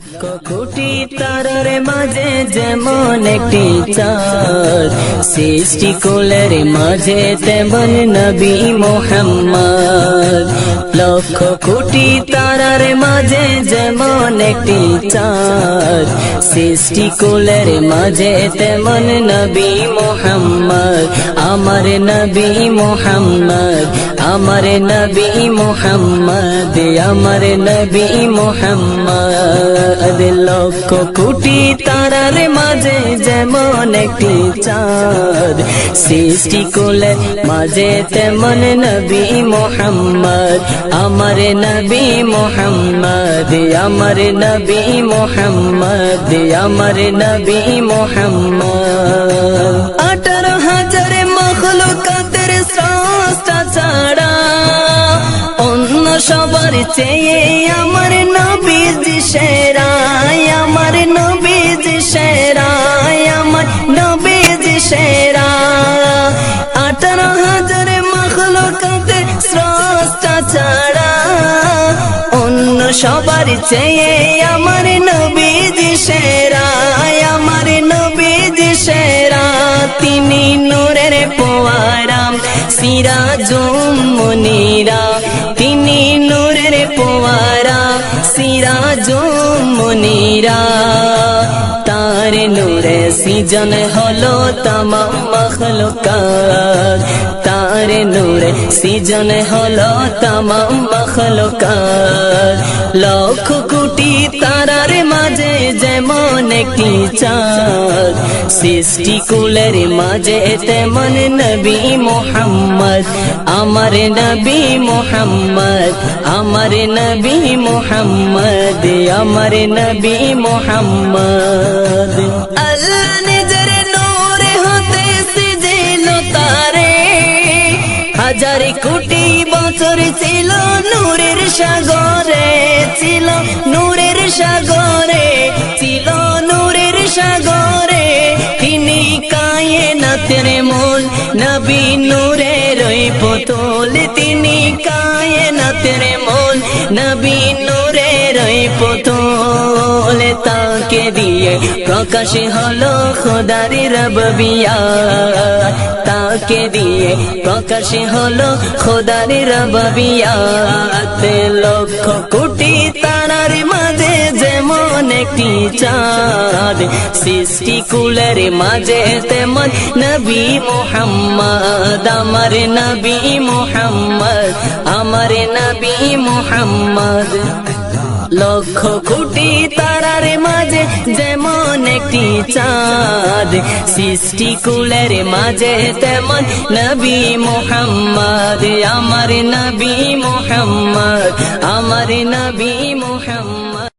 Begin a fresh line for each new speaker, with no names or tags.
লক্ষ কোটি তারার মাঝে যেমন একটি চাঁদ, সৃষ্টিকুলের মাঝে তেমন নবী মুহাম্মদ। লক্ষ কোটি তারার মাঝে যেমন একটি চাঁদ, সৃষ্টিকুলের মাঝে তেমন নবী মুহাম্মদ। আমার নবী মুহাম্মদ, আমার নবী মুহাম্মদ, আমার নবী মুহাম্মদ। লক্ষ কোটি তারার মাঝে যেমন একটি চাঁদ, সৃষ্টিকুলের মাঝে তেমন নবী মুহাম্মদ। আমার নবী মুহাম্মদ, আমার নবী মুহাম্মদ, আমার নবী মুহাম্মদ। 18,000 মখলুকাতের স্রষ্টা ছাড়া অন্য সবার চেয়ে আমার নবীজি সেরা, আমার নবীজি সেরা, আমার নবীজি সেরা। 18,000 মখলুকাতের স্রষ্টা ছাড়া অন্য সবার চেয়ে আমার নবীজি সেরা, আমার নবীজি সেরা। তিনি নূরের পোয়ারা সিরাজুম মুনীরা, তিনি নূরের পোয়ারা সিরাজুম মুনীরা। তার নূরে সৃজন হলো তমাম মখলুকাত, তার নূরে সৃজন হলো তমাম মখলুকাত। লক্ষ কোটি তারার মাঝে যেমন একটি চাঁদ, সৃষ্টিকুলের মাঝে তেমন নবী মুহাম্মদ। আমার নবী মুহাম্মদ, আমার নবী মুহাম্মদ, আমার নবী মুহাম্মদ। আল্লাহ নিজের নূরে হতে সৃজিল তারে, 1000 কোটি বছর ছিল নূরের সাগরে, ছিল নূরের সাগরে, ছিল নূরের সাগরে। তিনি কায়েনাতের মূল, নবী নূরের পুতুল। তিনি কায়েনাতের মূল, নবী নূরের পুতুল। তাকে দিয়ে প্রকাশ হলো খোদার রব্বিয়াত, তাকে দিয়ে প্রকাশ হলো খোদার রব্বিয়াত। লক্ষ কোটি তারার মাঝে যেমন একটি চাঁদ, সৃষ্টিকুলের মাঝে তেমন নবী মুহাম্মদ। আমার নবী মুহাম্মদ, আমার নবী মুহাম্মদ। লক্ষ কোটি তারার মাঝে যেমন একটি চাঁদ, সৃষ্টিকুলের মাঝে তেমন নবী মুহাম্মদ। আমার নবী মুহাম্মদ, আমার নবী মুহাম্মদ।